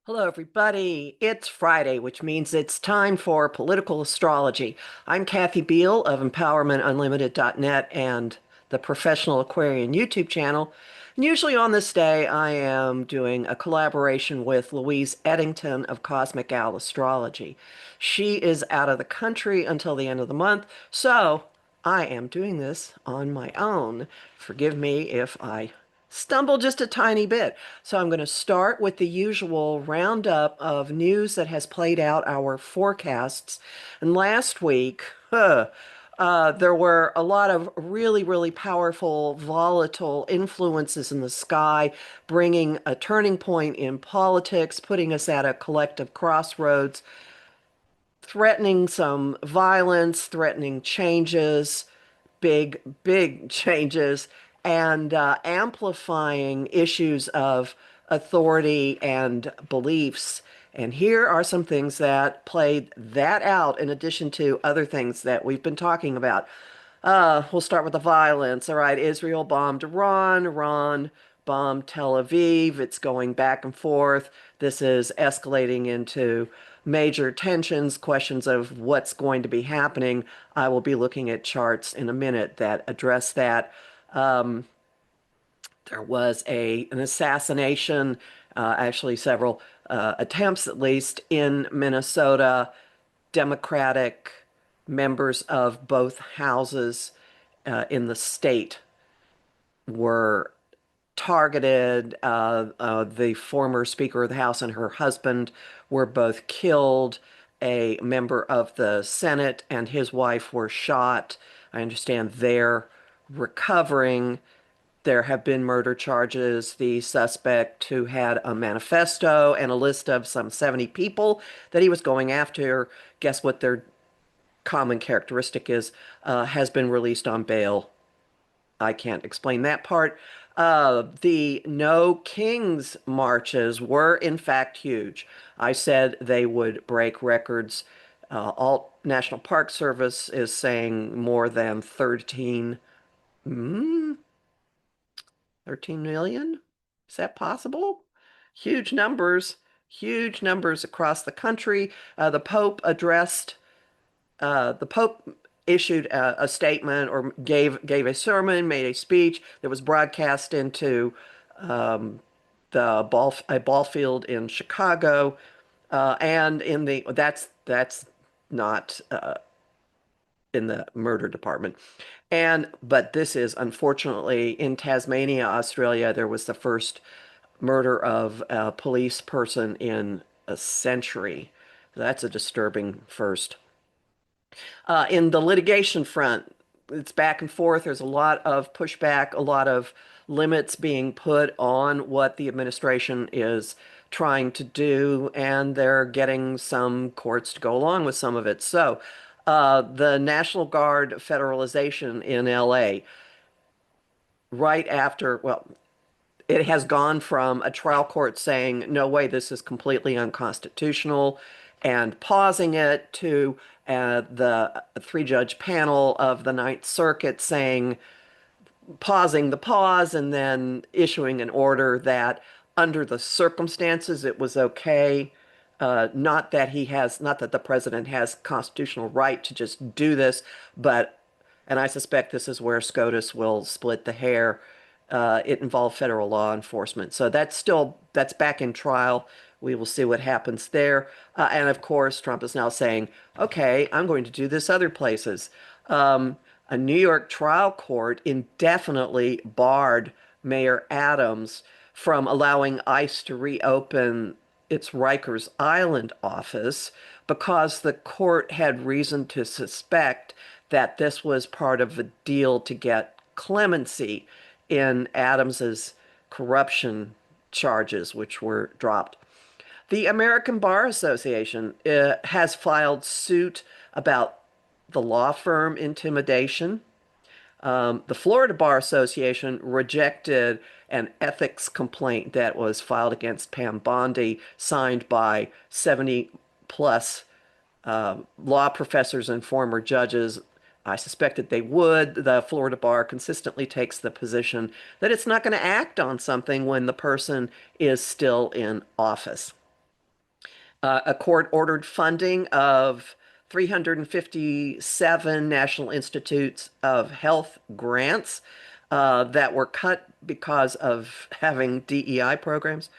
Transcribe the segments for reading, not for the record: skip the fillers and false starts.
Hello, everybody. It's Friday, which means it's time for political astrology. I'm Kathy Beal of EmpowermentUnlimited.net and the Professional Aquarian YouTube channel. And usually on this day, I am doing a collaboration with Louise Edington of Cosmic Owl Astrology. She is out of the country until the end of the month, so I am doing this on my own. Forgive me if I stumble just a tiny bit. So I'm going to start with the usual roundup of news that has played out our forecasts. And last week, there were a lot of really, really powerful, volatile influences in the sky, bringing a turning point in politics, putting us at a collective crossroads, threatening some violence, threatening changes, big, big changes, and amplifying issues of authority and beliefs. And here are some things that played that out in addition to other things that we've been talking about. We'll start with the violence. All right, Israel bombed Iran, Iran bombed Tel Aviv. It's going back and forth. This is escalating into major tensions, questions of what's going to be happening. I will be looking at charts in a minute that address that. Um, there was an assassination, actually several attempts at least in Minnesota. Democratic members of both houses in the state were targeted. The former Speaker of the House and her husband were both killed. A member of the Senate and his wife were shot. I understand they're recovering. There have been murder charges. The suspect, who had a manifesto and a list of some 70 people that he was going after, guess what their common characteristic is, has been released on bail. I can't explain that part. The No Kings marches were, in fact, huge. I said they would break records. Alt National Park Service is saying more than 13 million? Is that possible? Huge numbers, huge numbers across the country. The Pope issued a statement or gave a sermon, made a speech that was broadcast into um, a ball field in Chicago, and in the that's not in the murder department. But this is unfortunately in Tasmania, Australia. There was the first murder of a police person in a century. That's a disturbing first. In the litigation front, it's back and forth. There's a lot of pushback, a lot of limits being put on what the administration is trying to do, and they're getting some courts to go along with some of it. So, the National Guard federalization in LA, right after, well, it has gone from a trial court saying, no way, this is completely unconstitutional, and pausing it to the three-judge panel of the Ninth Circuit saying, pausing the pause and then issuing an order that under the circumstances it was okay. Not that the president has constitutional right to just do this, but, and I suspect this is where SCOTUS will split the hair. It involved federal law enforcement. So that's back in trial. We will see what happens there. And of course, Trump is now saying, okay, I'm going to do this other places. A New York trial court indefinitely barred Mayor Adams from allowing ICE to reopen its Rikers Island office because the court had reason to suspect that this was part of a deal to get clemency in Adams's corruption charges, which were dropped. The American Bar Association has filed suit about the law firm intimidation. The Florida Bar Association rejected an ethics complaint that was filed against Pam Bondi, signed by 70 plus law professors and former judges. I suspected they would. The Florida Bar consistently takes the position that it's not going to act on something when the person is still in office. A court ordered funding of 357 National Institutes of Health grants that were cut because of having DEI programs.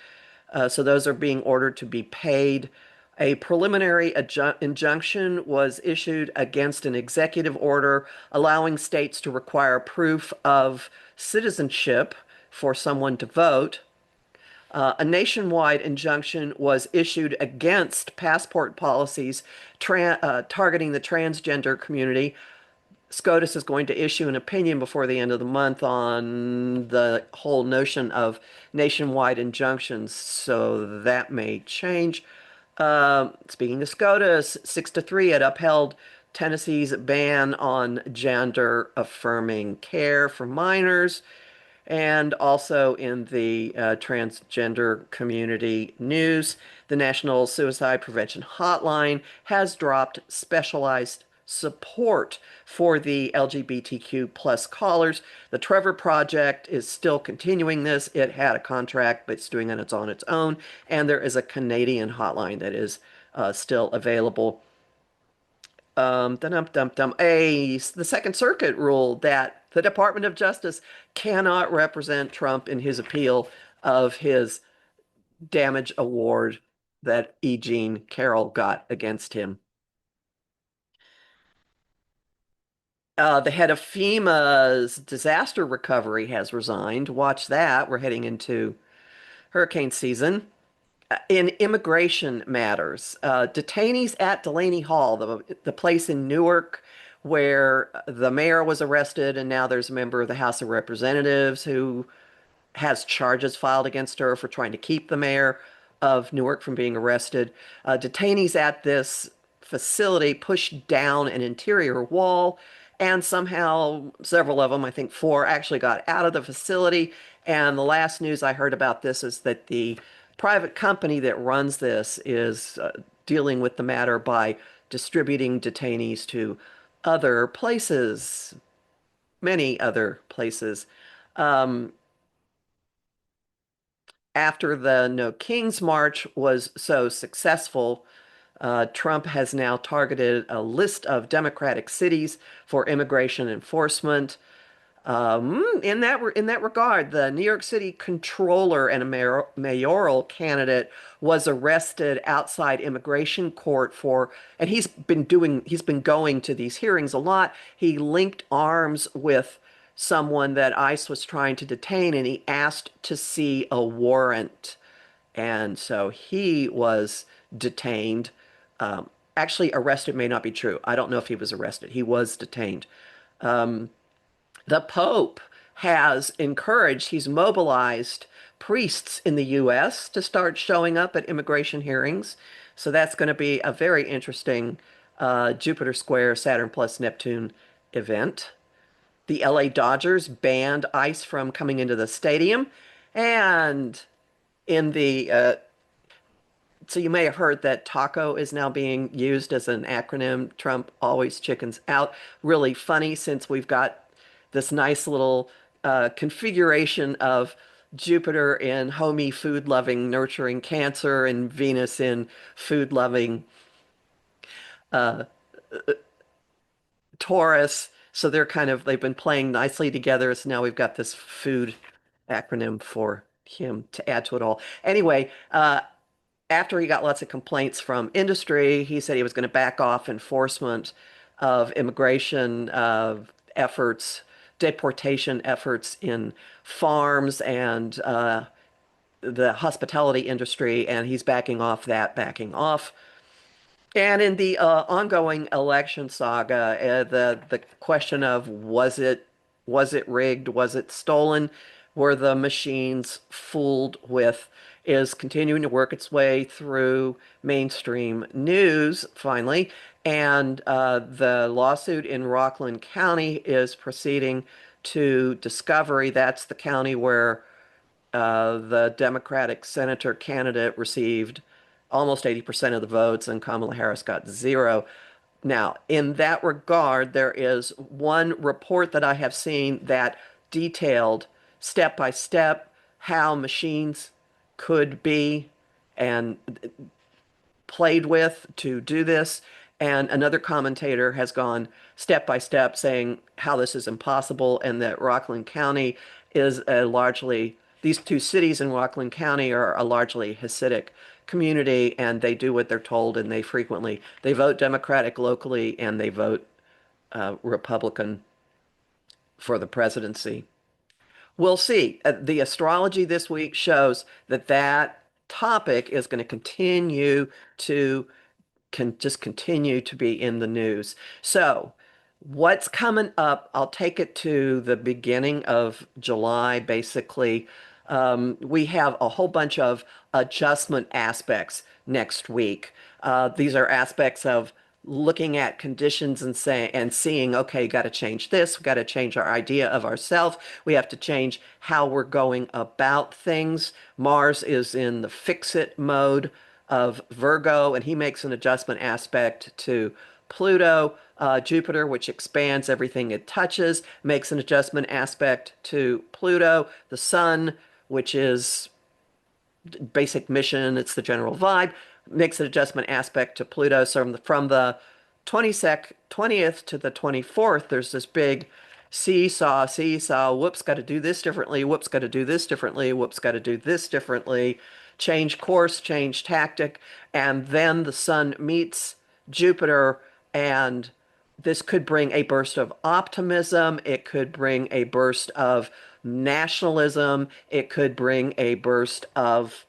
So those are being ordered to be paid. A preliminary injunction was issued against an executive order allowing states to require proof of citizenship for someone to vote. A nationwide injunction was issued against passport policies targeting the transgender community. SCOTUS is going to issue an opinion before the end of the month on the whole notion of nationwide injunctions, so that may change. Speaking of SCOTUS, 6-3, it upheld Tennessee's ban on gender affirming care for minors. And also in the transgender community news, the National Suicide Prevention Hotline has dropped specialized support for the LGBTQ plus callers. The Trevor Project is still continuing this. It had a contract, but it's doing it on its own. And there is a Canadian hotline that is still available. The Second Circuit ruled that the Department of Justice cannot represent Trump in his appeal of his damage award that E. Jean Carroll got against him. The head of FEMA's disaster recovery has resigned. Watch that. We're heading into hurricane season. In immigration matters, detainees at Delaney Hall, the place in Newark where the mayor was arrested, and now there's a member of the House of Representatives who has charges filed against her for trying to keep the mayor of Newark from being arrested. Detainees at this facility pushed down an interior wall, and somehow several of them, I think four, actually got out of the facility. And the last news I heard about this is that the private company that runs this is dealing with the matter by distributing detainees to other places, many other places. Um, After the No Kings March was so successful, Trump has now targeted a list of Democratic cities for immigration enforcement. In that regard, the New York City controller and a mayoral candidate was arrested outside immigration court and he's been going to these hearings a lot. He linked arms with someone that ICE was trying to detain, and he asked to see a warrant. And so he was detained. Um, Actually, arrested may not be true. I don't know if he was arrested. He was detained. The Pope he's mobilized priests in the US to start showing up at immigration hearings. So that's going to be a very interesting Jupiter Square, Saturn plus Neptune event. The LA Dodgers banned ICE from coming into the stadium. And in the so you may have heard that taco is now being used as an acronym. Trump always chickens out. Really funny since we've got this nice little configuration of Jupiter in homey, food loving, nurturing Cancer, and Venus in food loving Taurus. So they've been playing nicely together. So now we've got this food acronym for him to add to it all. Anyway, after he got lots of complaints from industry, he said he was going to back off enforcement of immigration efforts, deportation efforts in farms and the hospitality industry, and he's backing off. And in the ongoing election saga, the question of was it rigged, was it stolen, were the machines fooled with, is continuing to work its way through mainstream news finally. And the lawsuit in Rockland County is proceeding to discovery. That's the county where the Democratic senator candidate received almost 80% of the votes, and Kamala Harris got zero. Now, in that regard, there is one report that I have seen that detailed step by step how machines could be, and played with to do this. And another commentator has gone step by step saying how this is impossible and that Rockland County is a largely, these two cities in Rockland County are a largely Hasidic community, and they do what they're told, and they vote Democratic locally, and they vote Republican for the presidency. We'll see. The astrology this week shows that that topic is going to to just continue to be in the news. So, what's coming up? I'll take it to the beginning of July, basically. We have a whole bunch of adjustment aspects next week. These are aspects of looking at conditions and seeing, okay, got to change this, we got to change our idea of ourselves, we have to change how we're going about things. Mars is in the fix-it mode of Virgo, and he makes an adjustment aspect to Pluto. Jupiter, which expands everything it touches, makes an adjustment aspect to Pluto. The Sun, which is basic mission, it's the general vibe, makes an adjustment aspect to Pluto. So from the 20th to the 24th, there's this big seesaw, whoops, got to do this differently, whoops, got to do this differently, whoops, got to do this differently, change course, change tactic, and then the Sun meets Jupiter, and this could bring a burst of optimism, it could bring a burst of nationalism, it could bring a burst of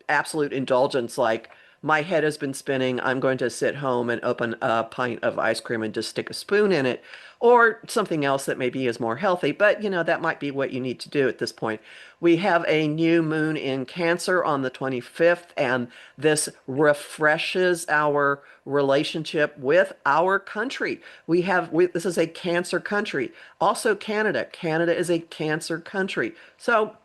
absolute indulgence, like my head has been spinning, I'm going to sit home and open a pint of ice cream and just stick a spoon in it, or something else that maybe is more healthy. But, that might be what you need to do at this point. We have a new moon in Cancer on the 25th, and this refreshes our relationship with our country. This is a Cancer country. Also Canada. Canada is a Cancer country. So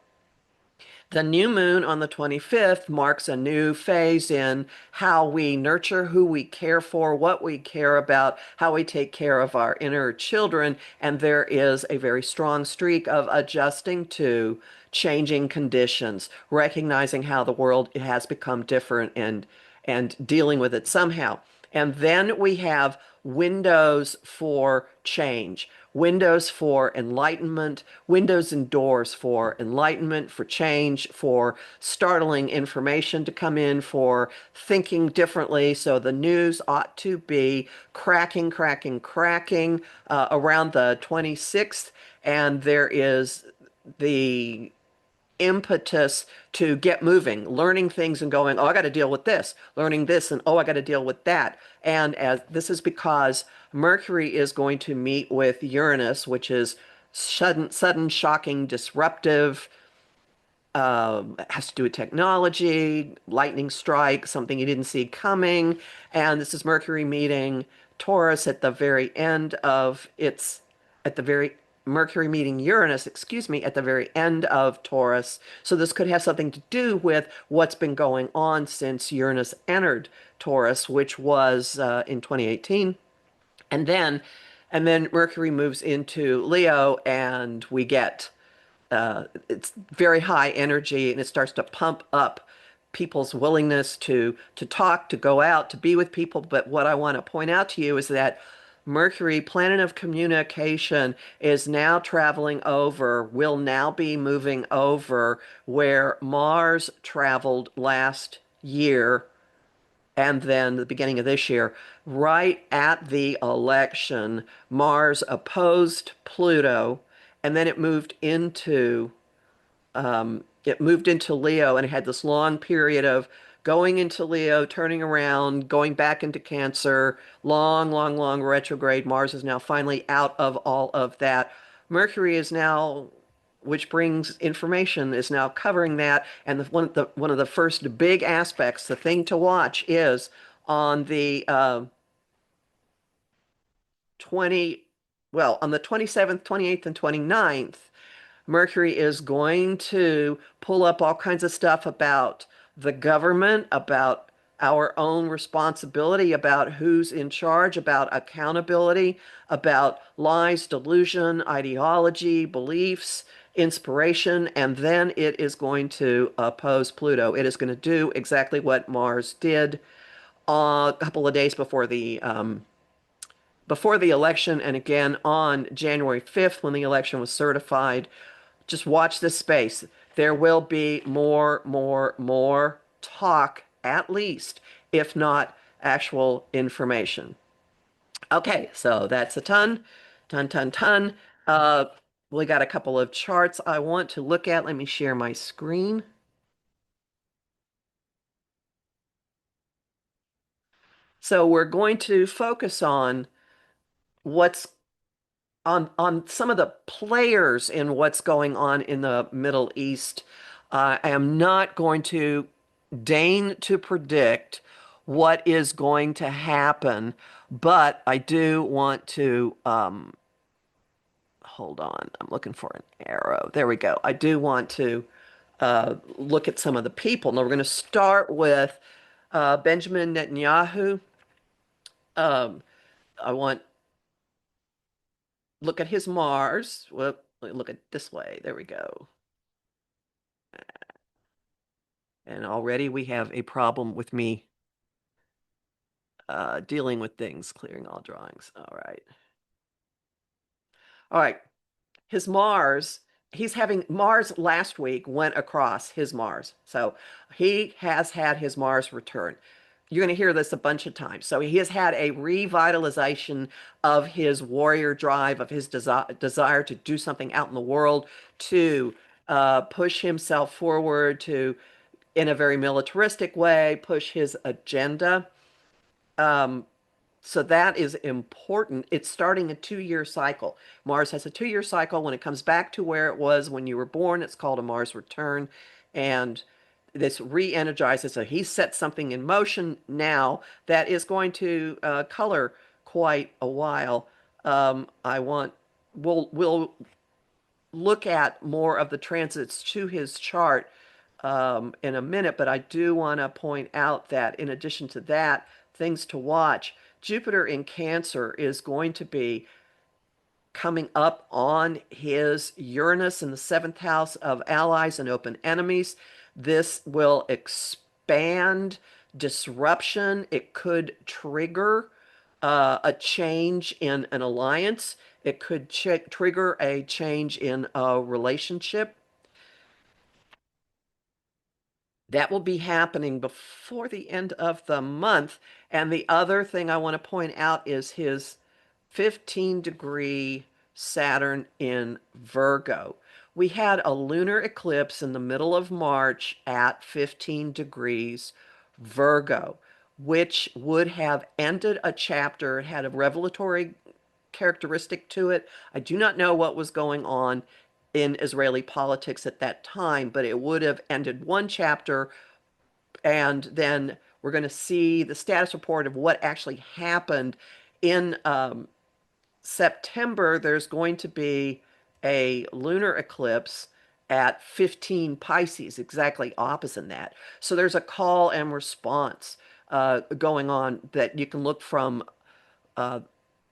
the new moon on the 25th marks a new phase in how we nurture, who we care for, what we care about, how we take care of our inner children. And there is a very strong streak of adjusting to changing conditions, recognizing how the world has become different and dealing with it somehow. And then we have windows for change, windows for enlightenment, windows and doors for enlightenment, for change, for startling information to come in, for thinking differently. So the news ought to be cracking around the 26th. And there is the impetus to get moving, learning things and going, oh, I got to deal with this, learning this, and oh, I got to deal with that. And as this is because Mercury is going to meet with Uranus, which is sudden, shocking, disruptive, has to do with technology, lightning strike, something you didn't see coming. And this is Mercury meeting Taurus at the very end of Mercury meeting Uranus, excuse me, at the very end of Taurus. So this could have something to do with what's been going on since Uranus entered Taurus, which was in 2018. And then Mercury moves into Leo, and we get it's very high energy, and it starts to pump up people's willingness to talk, to go out, to be with people. But what I want to point out to you is that Mercury, planet of communication, is now will now be moving over where Mars traveled last year and then the beginning of this year. Right at the election, Mars opposed Pluto, and then it moved into Leo, and it had this long period of going into Leo, turning around, going back into Cancer, long retrograde. Mars is now finally out of all of that. Mercury is now, which brings information, is now covering that. And one of the first big aspects, the thing to watch, is on the on the 27th, 28th, and 29th, Mercury is going to pull up all kinds of stuff about the government, about our own responsibility, about who's in charge, about accountability, about lies, delusion, ideology, beliefs, inspiration, and then it is going to oppose Pluto. It is going to do exactly what Mars did a couple of days before the election, and again on January 5th when the election was certified. Just watch this space. There will be more talk, at least, if not actual information. Okay, so that's a ton. Uh, we got a couple of charts I want to look at. Let me share my screen. So we're going to focus on what's on some of the players in what's going on in the Middle East. I am not going to deign to predict what is going to happen, but I do want to hold on. I'm looking for an arrow. There we go. I do want to look at some of the people. Now we're going to start with Benjamin Netanyahu. Um, I want look at his Mars. Well, look at this way. There we go. And already we have a problem with me dealing with things, clearing all drawings. All right. All right. His Mars, he's having Mars last week went across his Mars. So he has had his Mars return. You're going to hear this a bunch of times. So he has had a revitalization of his warrior drive, of his desire to do something out in the world, to push himself forward, to, in a very militaristic way, push his agenda. Um, so that is important. It's starting a 2-year cycle. Mars has a 2-year cycle. When it comes back to where it was when you were born, it's called a Mars return. And this re-energizes. So he set something in motion now that is going to color quite a while. I want we'll look at more of the transits to his chart in a minute, but I do want to point out that in addition to that, things to watch. Jupiter in Cancer is going to be coming up on his Uranus in the seventh house of allies and open enemies. This will expand disruption. It could trigger a change in an alliance. It could trigger a change in a relationship. That will be happening before the end of the month. And the other thing I want to point out is his 15-degree Saturn in Virgo. We had a lunar eclipse in the middle of March at 15 degrees Virgo, which would have ended a chapter. It had a revelatory characteristic to it. I do not know what was going on in Israeli politics at that time, but it would have ended one chapter, and then we're going to see the status report of what actually happened in September. There's going to be a lunar eclipse at 15 Pisces, exactly opposite that. So there's a call and response going on that you can look from uh,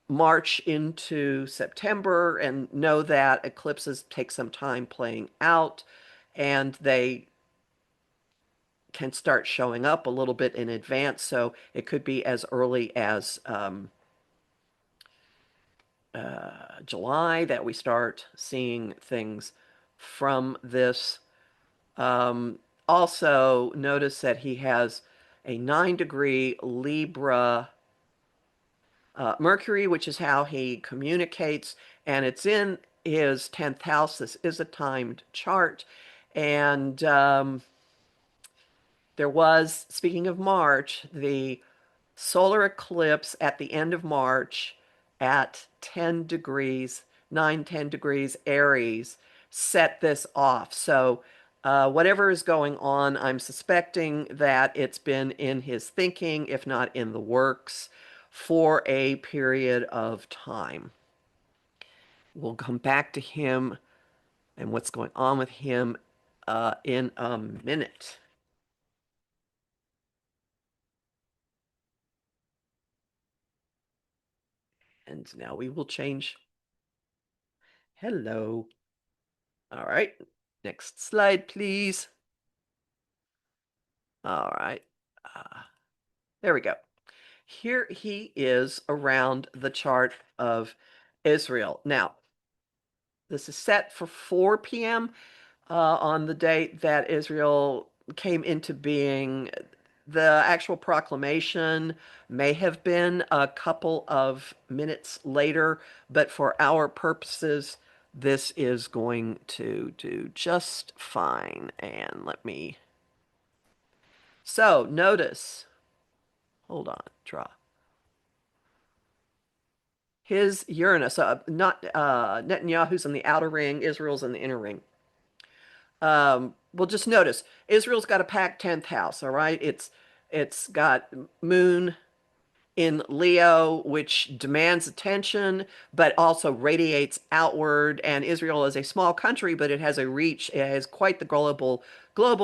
March into September and know that eclipses take some time playing out, and they can start showing up a little bit in advance. So it could be as early as July that we start seeing things from this. Also, notice that he has a 9-degree Libra Mercury, which is how he communicates, and it's in his 10th house. This is a timed chart. And there was, speaking of March, the solar eclipse at the end of March at 10 degrees, 10 degrees Aries set this off. So whatever is going on, I'm suspecting that it's been in his thinking, if not in the works, for a period of time. We'll come back to him and what's going on with him in a minute. And now we will change. Hello. All right. Next slide, please. All right. Uh, there we go. Here he is around the chart of Israel. Now, this is set for 4 p.m. On the date that Israel came into being. The actual proclamation may have been a couple of minutes later, but for our purposes, this is going to do just fine. And let me. So notice, hold on, draw. His Uranus, not Netanyahu's in the outer ring, Israel's in the inner ring. Well, just notice Israel's got a packed 10th house, all right? It's got moon in Leo, which demands attention, but also radiates outward. And Israel is a small country, but it has a reach. It has quite the global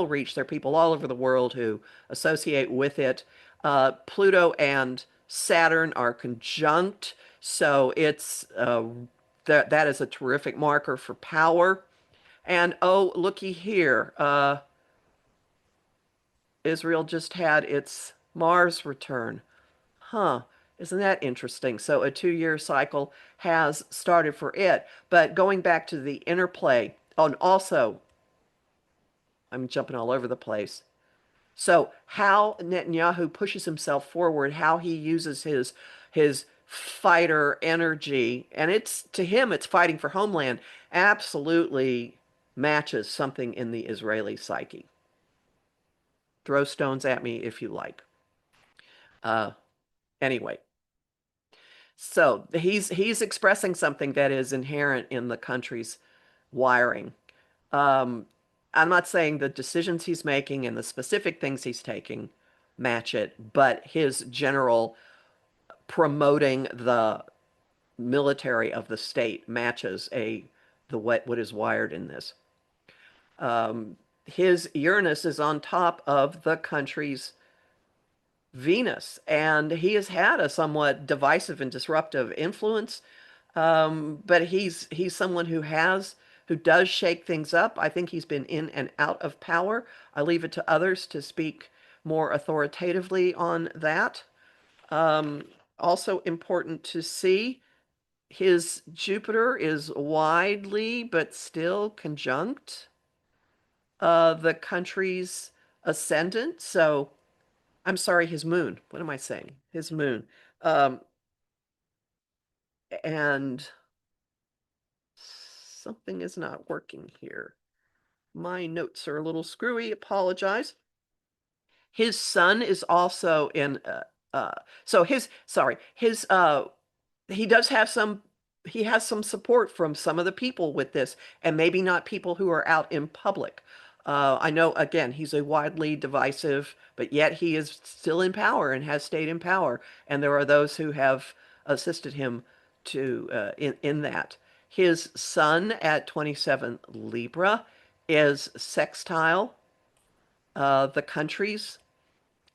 reach. There are people all over the world who associate with it. Pluto and Saturn are conjunct, so it's that is a terrific marker for power. And oh, looky here. Israel just had its Mars return. Huh, isn't that interesting? So a 2-year cycle has started for it. But going back to the interplay, oh, and also, I'm jumping all over the place. So how Netanyahu pushes himself forward, how he uses his fighter energy, and it's to him, it's fighting for homeland, absolutely matches something in the Israeli psyche. Throw stones at me if you like. Uh, anyway, so he's expressing something that is inherent in the country's wiring. Um, I'm not saying the decisions he's making and the specific things he's taking match it, but his general promoting the military of the state matches the what is wired in this. Um, his Uranus is on top of the country's Venus, and he has had a somewhat divisive and disruptive influence. But he's someone who does shake things up. I think he's been in and out of power. I leave it to others to speak more authoritatively on that. Um, Also important to see, his Jupiter is widely but still conjunct the country's ascendant. So I'm sorry, his moon. What am I saying? His moon. Um, and something is not working here. My notes are a little screwy. Apologize. His son is also in. Uh, so his he does have some. He has some support from some of the people with this, and maybe not people who are out in public. I know, again, he's a widely divisive, but yet he is still in power and has stayed in power. And there are those who have assisted him to in that. His son at 27 Libra is sextile the country's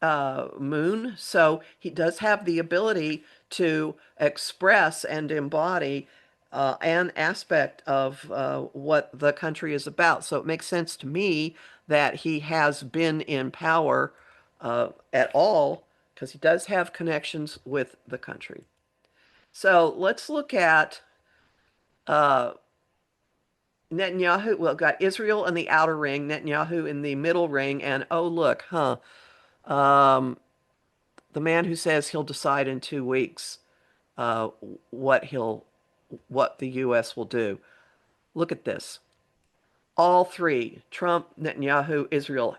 moon. So he does have the ability to express and embody an aspect of what the country is about. So it makes sense to me that he has been in power at all because he does have connections with the country. So let's look at uh, Netanyahu. Well, got Israel in the outer ring, Netanyahu in the middle ring, and oh, look, huh? Um, the man who says he'll decide in 2 weeks uh, what he'll what the U.S. will do. Look at this. All three, Trump, Netanyahu, Israel,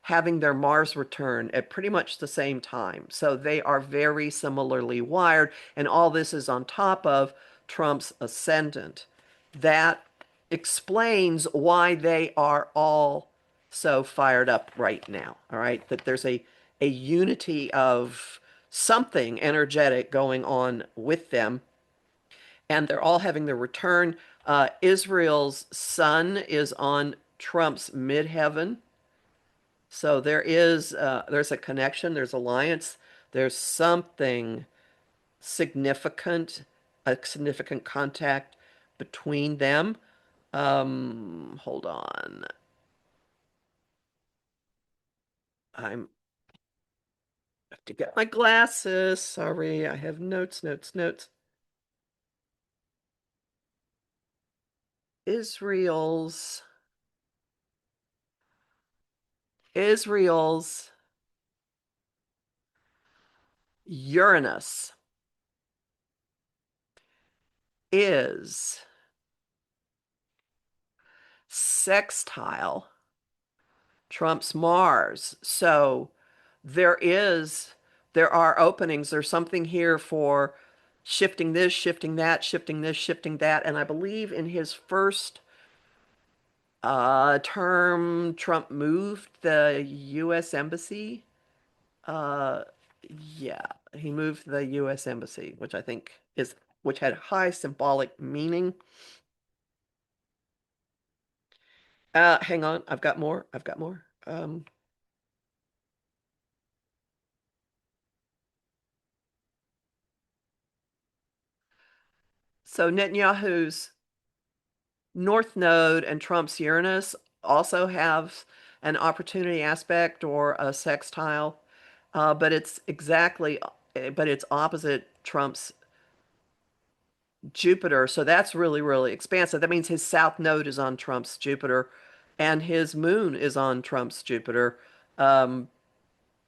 having their Mars return at pretty much the same time. So they are very similarly wired, and all this is on top of Trump's ascendant. That explains why they are all so fired up right now. All right, that there's a unity of something energetic going on with them, and they're all having their return. Israel's sun is on Trump's midheaven, so there's a connection, there's alliance, there's something significant, a significant contact between them. Hold on. I'm have to get my glasses. Sorry, I have notes, notes, notes. Israel's Israel's Uranus is sextile Trump's Mars. So there is there are openings. There's something here for shifting this, shifting that, shifting this, shifting that. And I believe in his first term, Trump moved the U.S. Embassy. Uh, yeah, he moved the U.S. Embassy, which I think is which had high symbolic meaning. Hang on, I've got more. I've got more. So Netanyahu's North Node and Trump's Uranus also have an opportunity aspect or a sextile, but it's opposite Trump's Jupiter. So that's really, really expansive. That means his South Node is on Trump's Jupiter and his moon is on Trump's Jupiter. Um,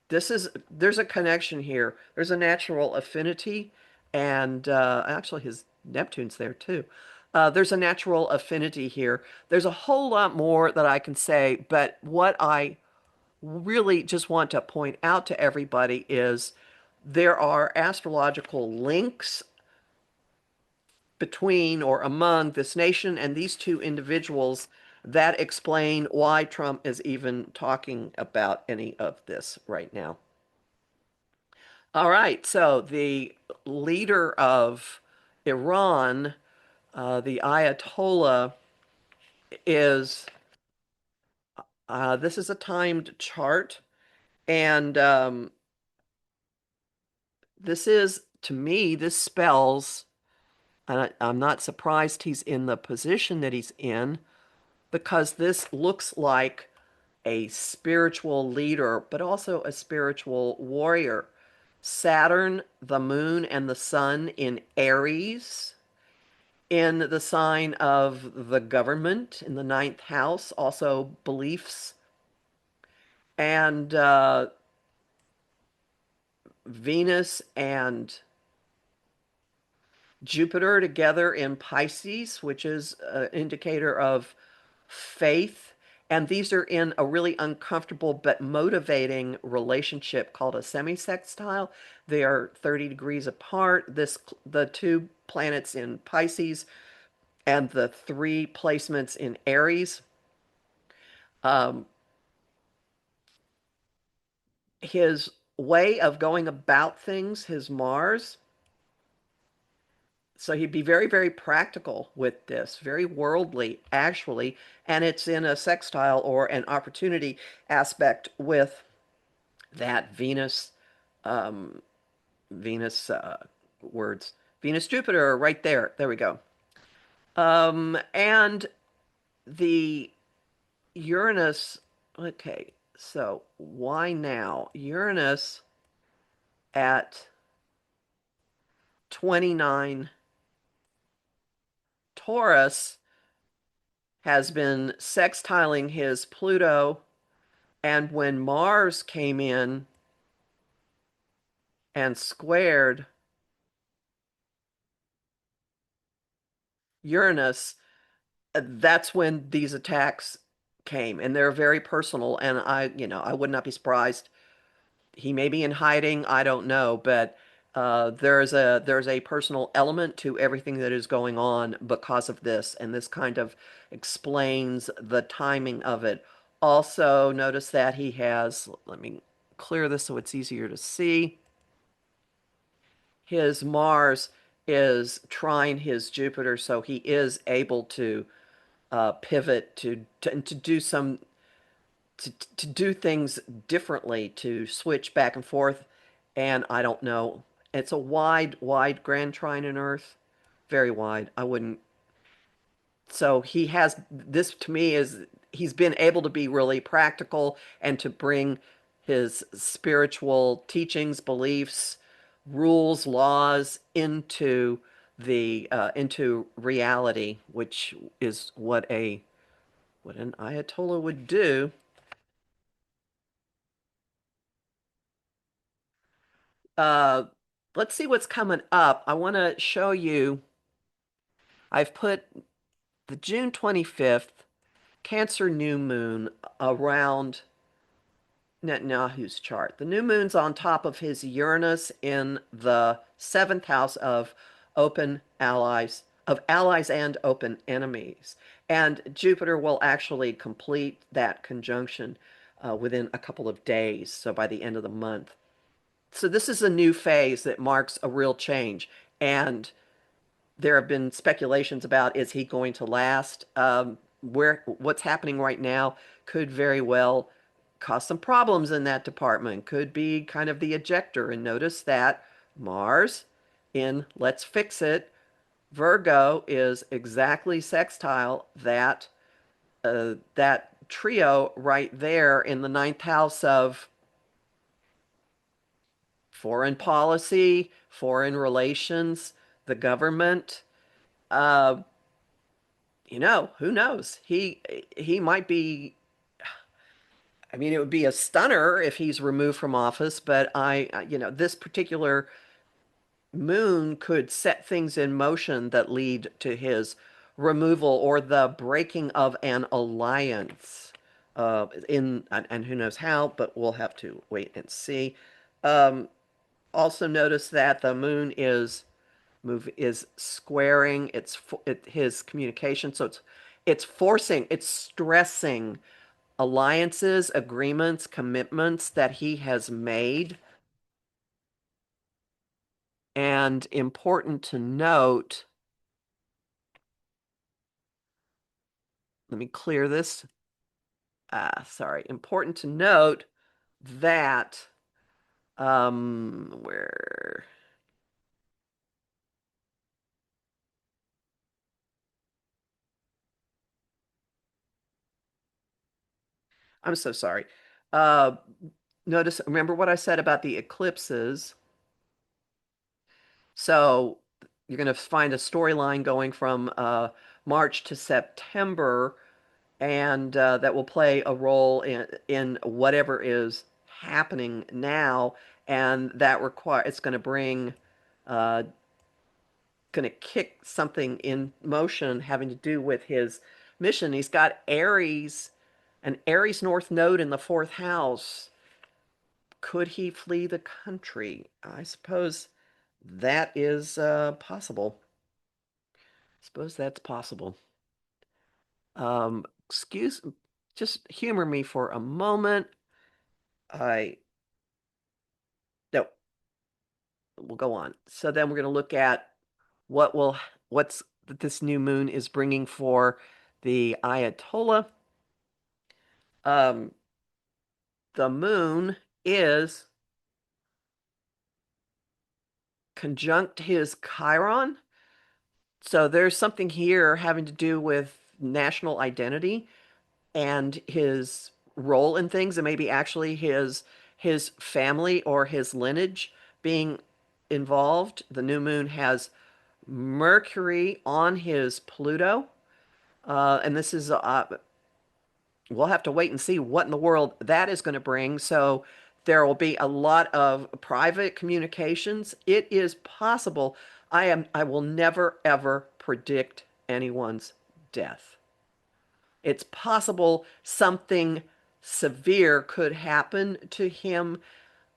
there's a connection here. There's a natural affinity, and actually his Neptune's there too. There's a natural affinity here. There's a whole lot more that I can say, but what I really just want to point out to everybody is there are astrological links between or among this nation and these two individuals that explain why Trump is even talking about any of this right now. All right, so the leader of Iran, the Ayatollah, is this is a timed chart, and this is, to me, this spells, and I'm not surprised he's in the position that he's in because this looks like a spiritual leader, but also a spiritual warrior. Saturn, the moon, and the sun in Aries, in the sign of the government in the ninth house, also beliefs, and Venus and Jupiter together in Pisces, which is an indicator of faith. And these are in a really uncomfortable but motivating relationship called a semi-sextile. They are 30 degrees apart. The two planets in Pisces and the three placements in Aries. Um, his way of going about things, his Mars. So he'd be very, very practical with this, very worldly, actually. And it's in a sextile or an opportunity aspect with that um, Venus words, Venus Jupiter right there. There we go. And the Uranus, okay, so why now? Uranus at 29 Taurus has been sextiling his Pluto, and when Mars came in and squared Uranus, that's when these attacks came, and they're very personal. And I would not be surprised. He may be in hiding, I don't know, but there's a personal element to everything that is going on because of this, and this kind of explains the timing of it. Also, notice that he has, let me clear this so it's easier to see. His Mars is trine his Jupiter, so he is able to pivot to do to do things differently, to switch back and forth. And I don't know. It's a wide, wide grand trine in Earth, very wide. I wouldn't. So he has this to me is he's been able to be really practical and to bring his spiritual teachings, beliefs, rules, laws into reality, which is what an Ayatollah would do. Uh, let's see what's coming up. I want to show you. I've put the June 25th Cancer new moon around Netanyahu's chart. The new moon's on top of his Uranus in the seventh house of open allies, of allies and open enemies. And Jupiter will actually complete that conjunction within a couple of days, so by the end of the month. So this is a new phase that marks a real change. And there have been speculations about is he going to last? What's happening right now could very well cause some problems in that department. Could be kind of the ejector. And notice that Mars in Let's Fix It, Virgo is exactly sextile that trio right there in the ninth house of foreign policy, foreign relations, the government. Uh, who knows? He might be. I mean, it would be a stunner if he's removed from office, but this particular moon could set things in motion that lead to his removal or the breaking of an alliance. And who knows how, but we'll have to wait and see. Um, Also notice that the moon is squaring his communication, so it's stressing alliances, agreements, commitments that he has made. And important to note, let me clear this. Sorry. Important to note that where I'm so sorry. Uh, remember what I said about the eclipses. So you're going to find a storyline going from March to September, and that will play a role in whatever is happening now, and it's uh, going to kick something in motion having to do with his mission. He's got an Aries North Node in the fourth house. Could he flee the country? I suppose that is possible. I suppose that's possible. Excuse, just humor me for a moment. I No, we'll go on. So then we're going to look at what's that this new moon is bringing for the Ayatollah. Um, the moon is conjunct his Chiron. So there's something here having to do with national identity and his role in things, and maybe actually his family or his lineage being involved. The new moon has Mercury on his Pluto. And this is, we'll have to wait and see what in the world that is going to bring. So there will be a lot of private communications. It is possible. I will never ever predict anyone's death. It's possible something severe could happen to him,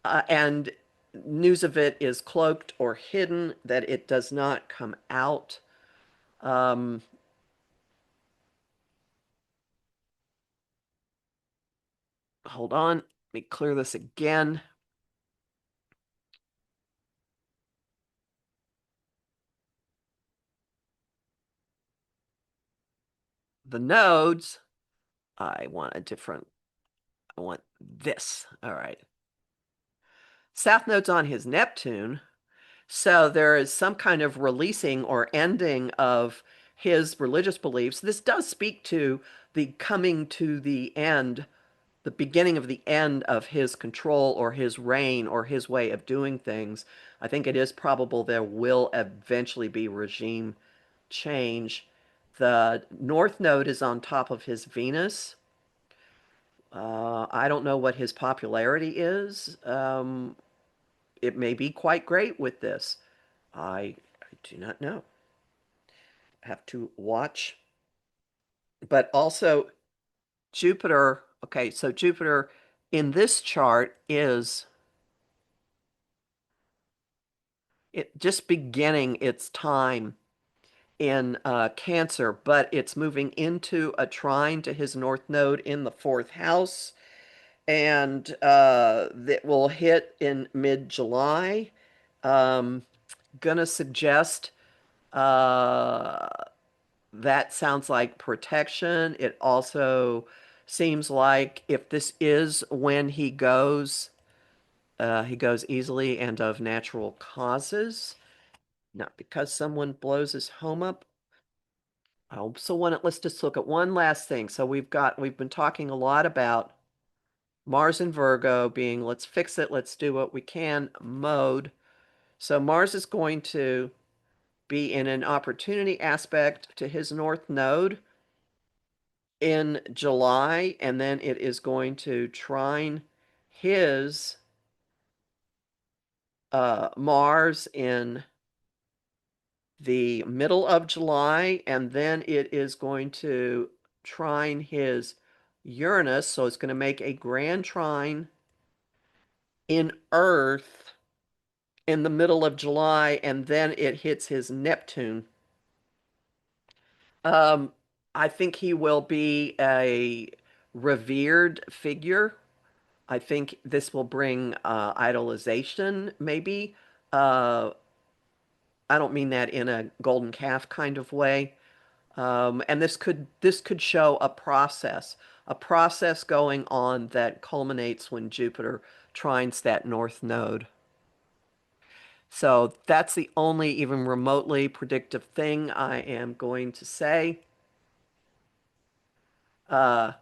and news of it is cloaked or hidden, that it does not come out. Um, Hold on. Let me clear this again. The nodes, I want I want this. All right. South node's on his Neptune. So there is some kind of releasing or ending of his religious beliefs. This does speak to the coming to the end, the beginning of the end of his control or his reign or his way of doing things. I think it is probable there will eventually be regime change. The North Node is on top of his Venus. I don't know what his popularity is. It may be quite great with this. I do not know. Have to watch. But also, Jupiter, okay, so Jupiter in this chart is it just beginning its time in Cancer, but it's moving into a trine to his North Node in the fourth house, and that will hit in mid-July. Um, gonna suggest uh, that sounds like protection. It also seems like if this is when he goes easily and of natural causes, not because someone blows his home up. Oh, so let's just look at one last thing. So we've been talking a lot about Mars and Virgo being let's fix it, let's do what we can mode. So Mars is going to be in an opportunity aspect to his North Node in July, and then it is going to trine his Mars in the middle of July, and then it is going to trine his Uranus. So it's going to make a grand trine in Earth in the middle of July, and then it hits his Neptune. Um, I think he will be a revered figure. I think this will bring idolization, maybe. Uh, I don't mean that in a golden calf kind of way. And this could show a process going on that culminates when Jupiter trines that North Node. So that's the only even remotely predictive thing I am going to say. Uh,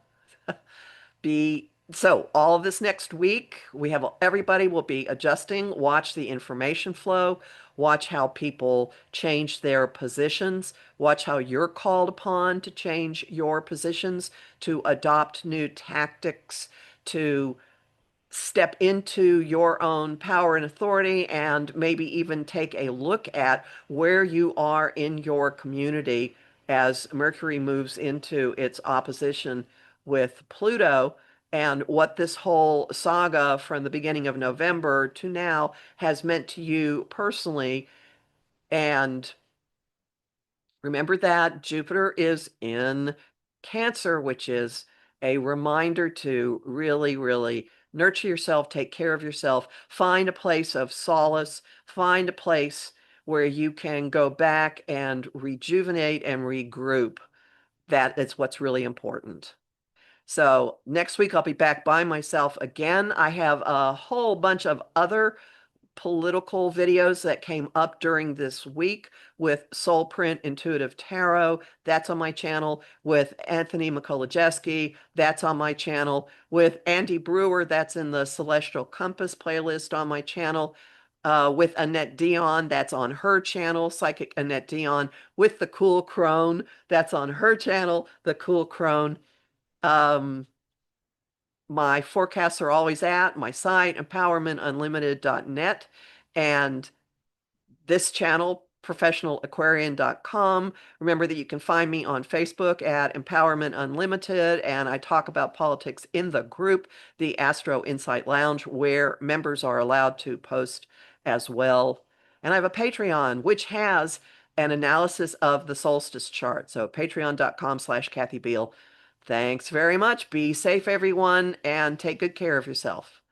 be so all of this next week, we have everybody will be adjusting, watch the information flow, watch how people change their positions, watch how you're called upon to change your positions, to adopt new tactics, to step into your own power and authority, and maybe even take a look at where you are in your community as Mercury moves into its opposition with Pluto, and what this whole saga from the beginning of November to now has meant to you personally. And remember that Jupiter is in Cancer, which is a reminder to really, really nurture yourself, take care of yourself, find a place of solace, find a place where you can go back and rejuvenate and regroup. That is what's really important. So next week I'll be back by myself again. I have a whole bunch of other political videos that came up during this week with Soul Print Intuitive Tarot. That's on my channel. With Anthony Mikolajewski. That's on my channel. With Andy Brewer. That's in the Celestial Compass playlist on my channel. With Annette Dion. That's on her channel, Psychic Annette Dion. With the Cool Crone. That's on her channel, The Cool Crone. My forecasts are always at my site, empowermentunlimited.net, and this channel, professionalaquarian.com. Remember that you can find me on Facebook at Empowerment Unlimited, and I talk about politics in the group, the Astro Insight Lounge, where members are allowed to post as well. And I have a Patreon, which has an analysis of the solstice chart. So patreon.com/Kathy Beal. Thanks very much. Be safe, everyone, and take good care of yourself.